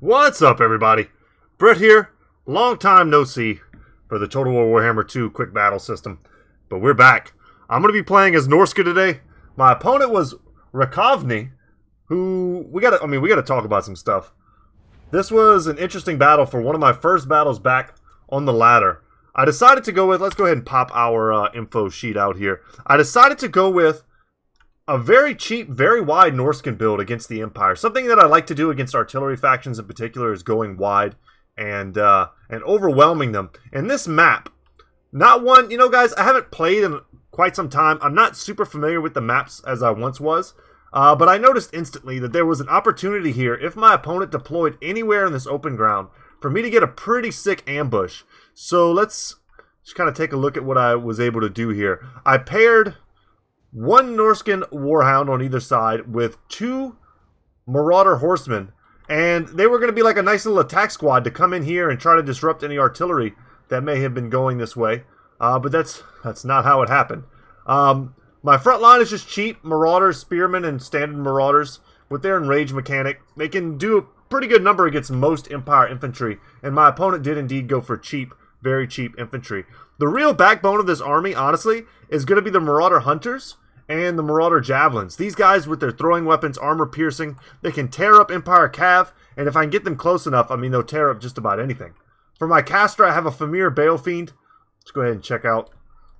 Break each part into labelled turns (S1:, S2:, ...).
S1: What's up, everybody? Brett here. Long time no see for the Total War Warhammer 2 quick battle system. But we're back. I'm going to be playing as Norsca today. My opponent was Rakovny, who we got to talk about some stuff. This was an interesting battle for one of my first battles back on the ladder. I decided to go with, let's go ahead and pop our info sheet out here. I decided to go with a very cheap, very wide Norscan build against the Empire. Something that I like to do against artillery factions in particular is going wide and overwhelming them. And this map, not one, guys, I haven't played in quite some time. I'm not super familiar with the maps as I once was. But I noticed instantly that there was an opportunity here, if my opponent deployed anywhere in this open ground, for me to get a pretty sick ambush. So let's just kind of take a look at what I was able to do here. I paired one Norscan Warhound on either side with two Marauder Horsemen. And they were going to be like a nice little attack squad to come in here and try to disrupt any artillery that may have been going this way. But that's not how it happened. My front line is just cheap Marauders, Spearmen, and Standard Marauders. With their Enrage mechanic, they can do a pretty good number against most Empire infantry. And my opponent did indeed go for cheap, very cheap infantry. The real backbone of this army, honestly, is going to be the Marauder Hunters and the Marauder Javelins. These guys with their throwing weapons, armor piercing, they can tear up Empire Cav, and if I can get them close enough, they'll tear up just about anything. For my caster, I have a Famir Balefiend. Let's go ahead and check out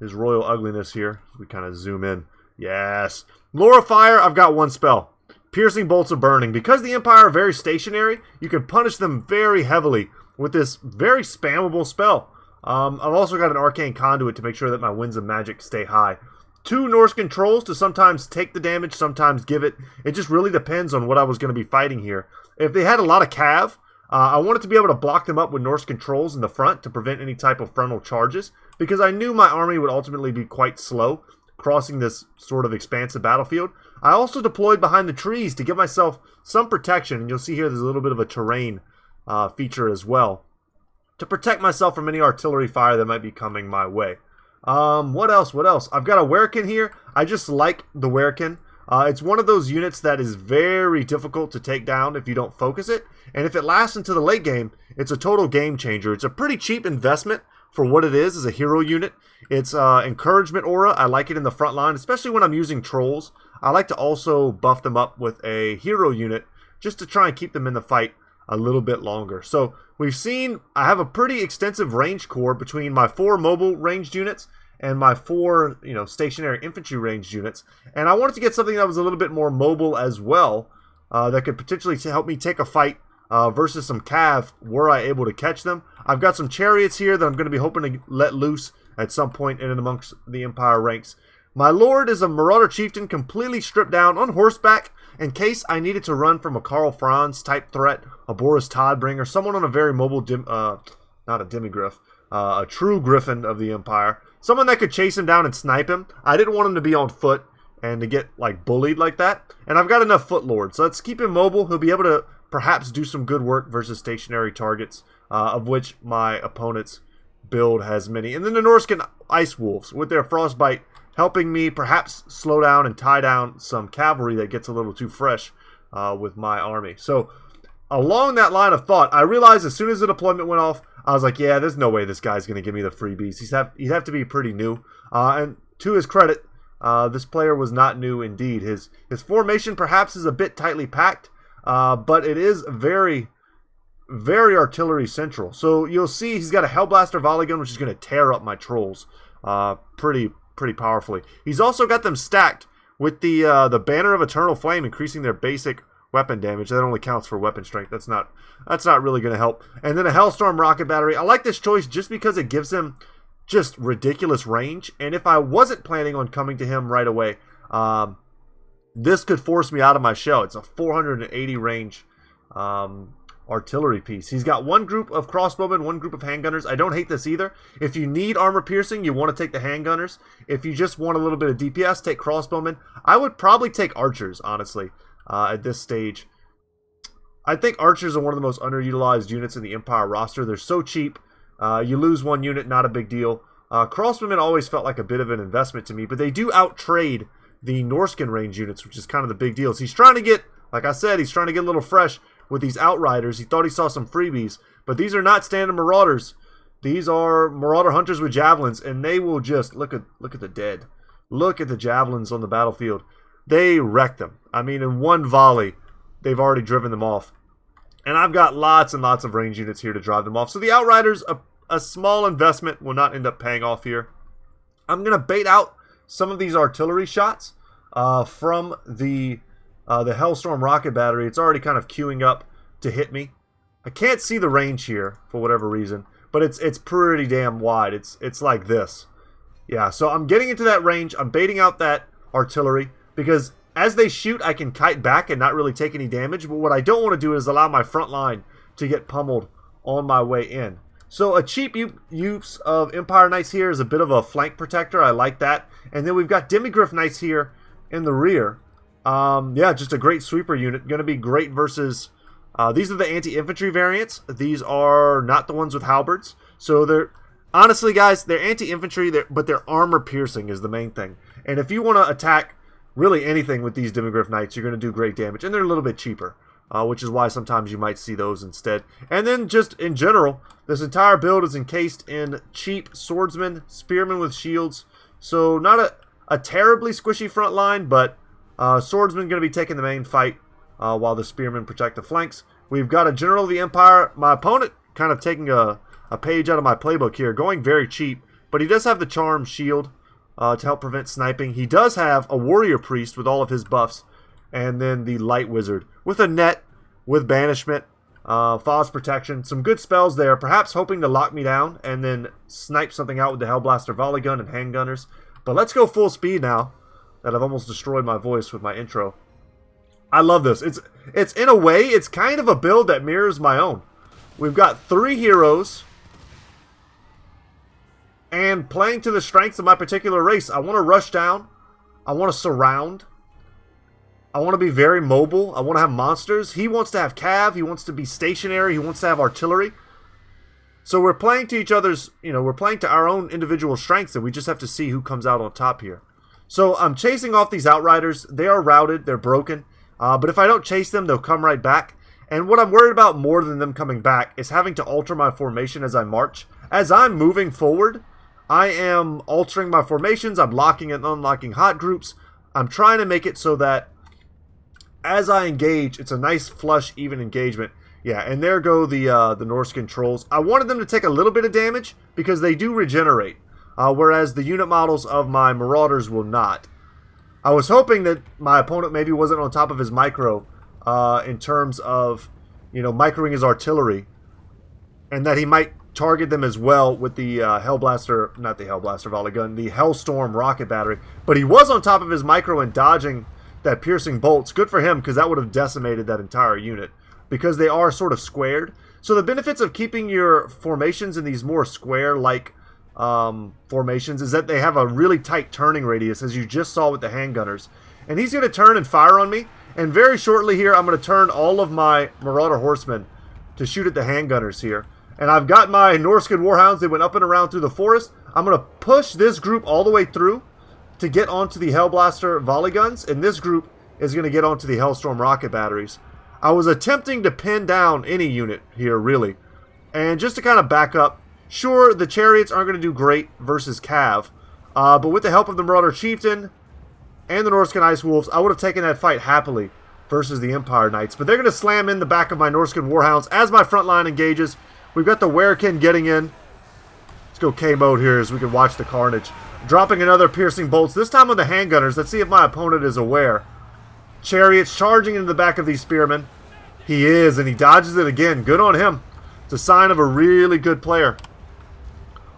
S1: his royal ugliness here. We kind of zoom in. Yes. Lore of Fire, I've got one spell. Piercing Bolts of Burning. Because the Empire are very stationary, you can punish them very heavily with this very spammable spell. I've also got an Arcane Conduit to make sure that my winds of magic stay high. Two Norscan Trolls to sometimes take the damage, sometimes give it. It just really depends on what I was going to be fighting here. If they had a lot of Cav, I wanted to be able to block them up with Norscan Trolls in the front to prevent any type of frontal charges, because I knew my army would ultimately be quite slow crossing this sort of expansive battlefield. I also deployed behind the trees to give myself some protection, and you'll see here there's a little bit of a terrain feature as well, to protect myself from any artillery fire that might be coming my way. What else? I've got a Werkin here. I just like the Werkin. It's one of those units that is very difficult to take down if you don't focus it. And if it lasts into the late game, it's a total game changer. It's a pretty cheap investment for what it is as a hero unit. It's encouragement aura. I like it in the front line, especially when I'm using trolls. I like to also buff them up with a hero unit just to try and keep them in the fight a little bit longer. So we've seen I have a pretty extensive range core between my 4 mobile ranged units and my 4 stationary infantry ranged units, and I wanted to get something that was a little bit more mobile as well, that could potentially help me take a fight versus some Cav were I able to catch them. I've got some chariots here that I'm going to be hoping to let loose at some point in and amongst the Empire ranks. My Lord is a Marauder Chieftain completely stripped down on horseback in case I needed to run from a Karl Franz type threat, a Boris Todbringer, someone on a very mobile, not a demigriff, a true Griffin of the Empire. Someone that could chase him down and snipe him. I didn't want him to be on foot and to get bullied like that. And I've got enough foot lords, so let's keep him mobile. He'll be able to perhaps do some good work versus stationary targets, of which my opponent's build has many. And then the Norscan Ice Wolves with their Frostbite helping me perhaps slow down and tie down some cavalry that gets a little too fresh with my army. So along that line of thought, I realized as soon as the deployment went off, I was like, yeah, there's no way this guy's going to give me the freebies. He'd have to be pretty new. And to his credit, this player was not new indeed. His formation perhaps is a bit tightly packed, but it is very, very artillery central. So you'll see he's got a Hellblaster volley gun, which is going to tear up my trolls pretty powerfully. He's also got them stacked with the Banner of Eternal Flame, increasing their basic weapon damage. That only counts for weapon strength. That's not really going to help. And then a Hellstorm rocket battery. I like this choice just because it gives him just ridiculous range. And if I wasn't planning on coming to him right away, this could force me out of my shell. It's a 480 range artillery piece. He's got one group of crossbowmen, one group of handgunners. I don't hate this either. If you need armor piercing, you want to take the handgunners. If you just want a little bit of DPS, take crossbowmen. I would probably take archers, honestly, at this stage. I think archers are one of the most underutilized units in the Empire roster. They're so cheap. You lose one unit, not a big deal. Crossbowmen always felt like a bit of an investment to me, but they do outtrade the Norscan range units, which is kind of the big deal. So he's trying to get, like I said, he's trying to get a little fresh with these Outriders. He thought he saw some freebies, but these are not standard Marauders. These are Marauder Hunters with Javelins, and they will just, look at the dead. Look at the Javelins on the battlefield. They wreck them. I mean, in one volley, they've already driven them off. And I've got lots and lots of range units here to drive them off. So the Outriders, a small investment, will not end up paying off here. I'm going to bait out some of these artillery shots from the Hellstorm rocket battery. It's already kind of queuing up to hit me. I can't see the range here for whatever reason, but it's pretty damn wide. It's like this. Yeah, so I'm getting into that range. I'm baiting out that artillery because as they shoot, I can kite back and not really take any damage. But what I don't want to do is allow my front line to get pummeled on my way in. So a cheap use of Empire Knights here is a bit of a flank protector. I like that. And then we've got Demigryph Knights here in the rear. Yeah, just a great sweeper unit. Going to be great versus... these are the anti-infantry variants. These are not the ones with halberds. So they're... Honestly, guys, they're anti-infantry, but their armor piercing is the main thing. And if you want to attack really anything with these Demigryph Knights, you're going to do great damage. And they're a little bit cheaper, which is why sometimes you might see those instead. And then just in general, this entire build is encased in cheap swordsmen, spearmen with shields. So not a terribly squishy front line, but swordsmen going to be taking the main fight while the spearmen protect the flanks. We've got a General of the Empire. My opponent kind of taking a page out of my playbook here, going very cheap, but he does have the Charm Shield to help prevent sniping. He does have a Warrior Priest with all of his buffs, and then the Light Wizard with a net, with Banishment, Faw's Protection, some good spells there, perhaps hoping to lock me down and then snipe something out with the Hellblaster Volley Gun and Handgunners. But let's go full speed now that I've almost destroyed my voice with my intro. I love this. It's in a way, it's kind of a build that mirrors my own. We've got 3 heroes. And playing to the strengths of my particular race, I want to rush down. I want to surround. I want to be very mobile. I want to have monsters. He wants to have cav. He wants to be stationary. He wants to have artillery. So we're playing to each other's, we're playing to our own individual strengths, and we just have to see who comes out on top here. So I'm chasing off these Outriders. They are routed. They're broken. But if I don't chase them, they'll come right back. And what I'm worried about more than them coming back is having to alter my formation as I march. As I'm moving forward, I am altering my formations. I'm locking and unlocking hot groups. I'm trying to make it so that as I engage, it's a nice flush, even engagement. Yeah, and there go the Norscan trolls. I wanted them to take a little bit of damage because they do regenerate, whereas the unit models of my Marauders will not. I was hoping that my opponent maybe wasn't on top of his micro in terms of, microing his artillery, and that he might target them as well with the not the Hellblaster Volley Gun, the Hellstorm rocket battery. But he was on top of his micro and dodging that piercing bolts. Good for him, because that would have decimated that entire unit, because they are sort of squared. So the benefits of keeping your formations in these more square-like formations is that they have a really tight turning radius, as you just saw with the handgunners. And he's going to turn and fire on me. And very shortly here, I'm going to turn all of my Marauder Horsemen to shoot at the handgunners here. And I've got my Norscan Warhounds. They went up and around through the forest. I'm going to push this group all the way through to get onto the Hellblaster Volley Guns. And this group is going to get onto the Hellstorm rocket batteries. I was attempting to pin down any unit here, really. And just to kind of back up, sure, the Chariots aren't going to do great versus Cav. But with the help of the Marauder Chieftain and the Norscan Ice Wolves, I would have taken that fight happily versus the Empire Knights. But they're going to slam in the back of my Norscan Warhounds as my front line engages. We've got the Werekin getting in. Let's go K-mode here as we can watch the carnage. Dropping another piercing bolts, this time on the handgunners. Let's see if my opponent is aware. Chariots charging into the back of these spearmen. He is, and he dodges it again. Good on him. It's a sign of a really good player.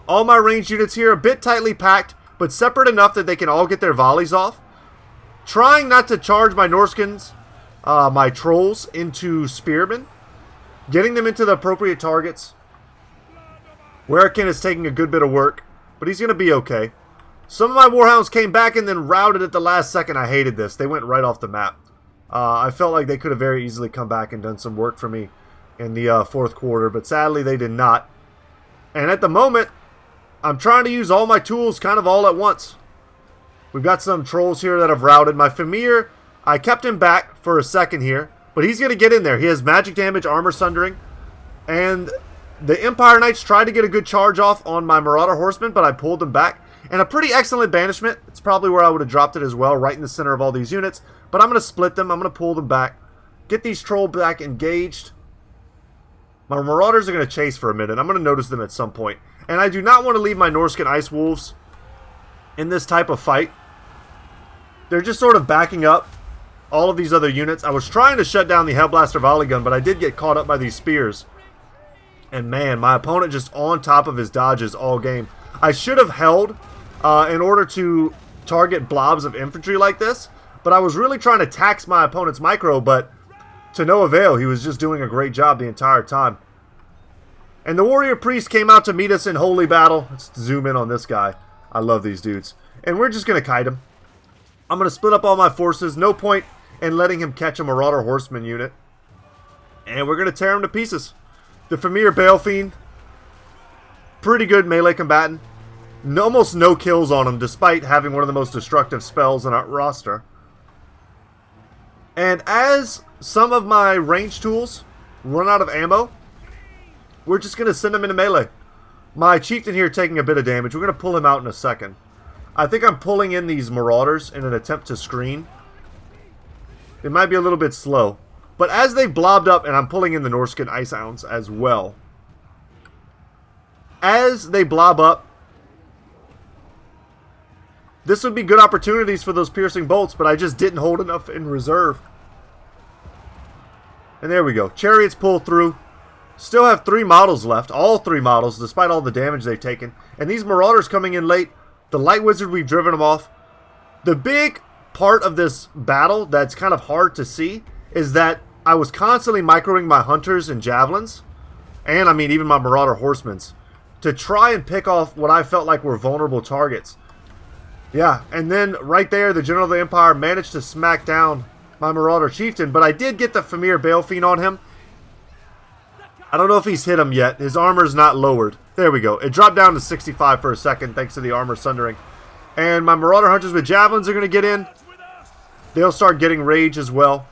S1: All my ranged units here, a bit tightly packed, but separate enough that they can all get their volleys off. Trying not to charge my Norskins, my trolls, into spearmen. Getting them into the appropriate targets. Werekin is taking a good bit of work, but he's going to be okay. Some of my Warhounds came back and then routed at the last second. I hated this. They went right off the map. I felt like they could have very easily come back and done some work for me in the fourth quarter, but sadly they did not. And at the moment, I'm trying to use all my tools kind of all at once. We've got some trolls here that have routed. My Famir, I kept him back for a second here, But he's going to get in there. He has magic damage, armor sundering. And the Empire Knights tried to get a good charge off on my Marauder Horsemen, but I pulled them back. And a pretty excellent banishment. It's probably where I would have dropped it as well, right in the center of all these units. But I'm going to split them. I'm going to pull them back. Get these trolls back engaged. My Marauders are going to chase for a minute. I'm going to notice them at some point. And I do not want to leave my Norscan Ice Wolves in this type of fight. They're just sort of backing up all of these other units. I was trying to shut down the Hellblaster Volley Gun, but I did get caught up by these spears. And man, my opponent just on top of his dodges all game. I should have held in order to target blobs of infantry like this. But I was really trying to tax my opponent's micro, but to no avail. He was just doing a great job the entire time. And the Warrior Priest came out to meet us in holy battle. Let's zoom in on this guy. I love these dudes. And we're just going to kite him. I'm going to split up all my forces. No point in letting him catch a Marauder Horseman unit. And we're going to tear him to pieces. The Famir Balefiend. Pretty good melee combatant. Almost no kills on him, despite having one of the most destructive spells in our roster. And as some of my range tools run out of ammo, we're just going to send them into melee. My Chieftain here taking a bit of damage. We're going to pull him out in a second. I think I'm pulling in these Marauders in an attempt to screen. It might be a little bit slow. But as they blobbed up, and I'm pulling in the Norscan Ice Hounds as well. As they blob up, this would be good opportunities for those piercing bolts, but I just didn't hold enough in reserve. And there we go. Chariots pull through. Still have 3 models left. All 3 models, despite all the damage they've taken. And these Marauders coming in late. The Light Wizard, we've driven them off. The big part of this battle that's kind of hard to see is that I was constantly microing my Hunters and Javelins. And, I mean, even my Marauder Horsemen. To try and pick off what I felt like were vulnerable targets. Yeah, and then right there, the General of the Empire managed to smack down my Marauder Chieftain. But I did get the Famir Balefiend on him. I don't know if he's hit him yet. His armor's not lowered. There we go. It dropped down to 65 for a second thanks to the armor sundering. And my Marauder Hunters with Javelins are going to get in. They'll start getting rage as well.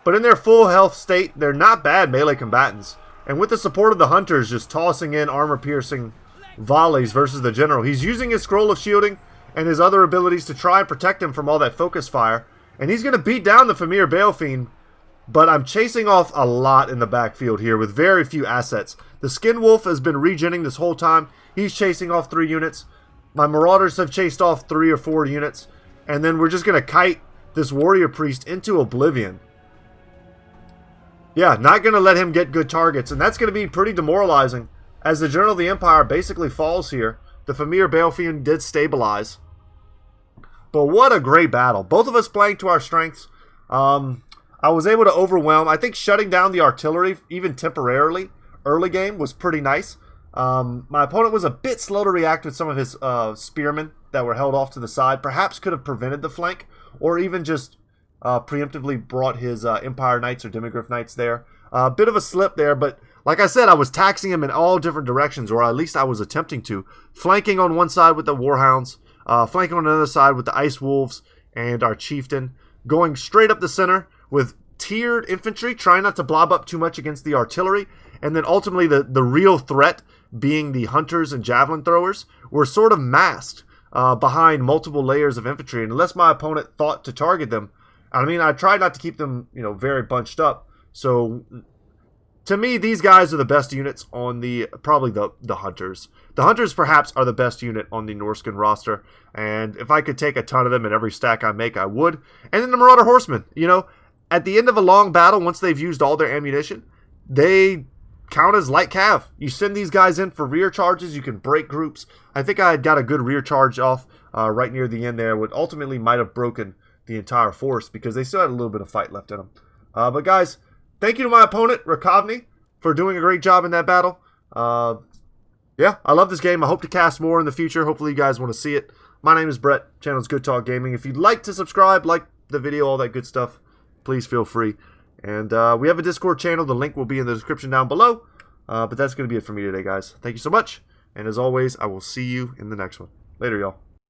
S1: But in their full health state, they're not bad melee combatants. And with the support of the Hunters just tossing in armor-piercing volleys versus the General, he's using his Scroll of Shielding and his other abilities to try and protect him from all that focus fire. And he's going to beat down the Famir Balefiend. But I'm chasing off a lot in the backfield here with very few assets. The Skin Wolf has been regenning this whole time. He's chasing off 3 units. My Marauders have chased off 3 or 4 units. And then we're just going to kite this Warrior Priest into oblivion. Yeah, not going to let him get good targets. And that's going to be pretty demoralizing as the General of the Empire basically falls here. The Famir Balefiend did stabilize. But what a great battle. Both of us playing to our strengths. I was able to overwhelm. I think shutting down the artillery, even temporarily, early game was pretty nice. My opponent was a bit slow to react with some of his spearmen that were held off to the side. Perhaps could have prevented the flank, or even just preemptively brought his Empire Knights or Demigryph Knights there. A bit of a slip there, but like I said, I was taxing him in all different directions, or at least I was attempting to. Flanking on one side with the Warhounds, flanking on another side with the Ice Wolves and our Chieftain, going straight up the center with tiered infantry, trying not to blob up too much against the artillery, and then ultimately the real threat being the Hunters and Javelin throwers were sort of masked behind multiple layers of infantry. And unless my opponent thought to target them, I mean, I tried not to keep them, very bunched up. So to me, these guys are the best units on probably the Hunters. The Hunters perhaps are the best unit on the Norscan roster, and if I could take a ton of them in every stack I make, I would. And then the Marauder Horsemen, at the end of a long battle, once they've used all their ammunition, they count as light cav. You send these guys in for rear charges. You can break groups. I think I had got a good rear charge off right near the end there, what ultimately might have broken the entire force because they still had a little bit of fight left in them. But guys, thank you to my opponent, Rakovny, for doing a great job in that battle. Yeah, I love this game. I hope to cast more in the future. Hopefully you guys want to see it. My name is Brett. Channel's Goodtalk Gaming. If you'd like to subscribe, like the video, all that good stuff, please feel free. And we have a Discord channel. The link will be in the description down below. But that's going to be it for me today, guys. Thank you so much. And as always, I will see you in the next one. Later, y'all.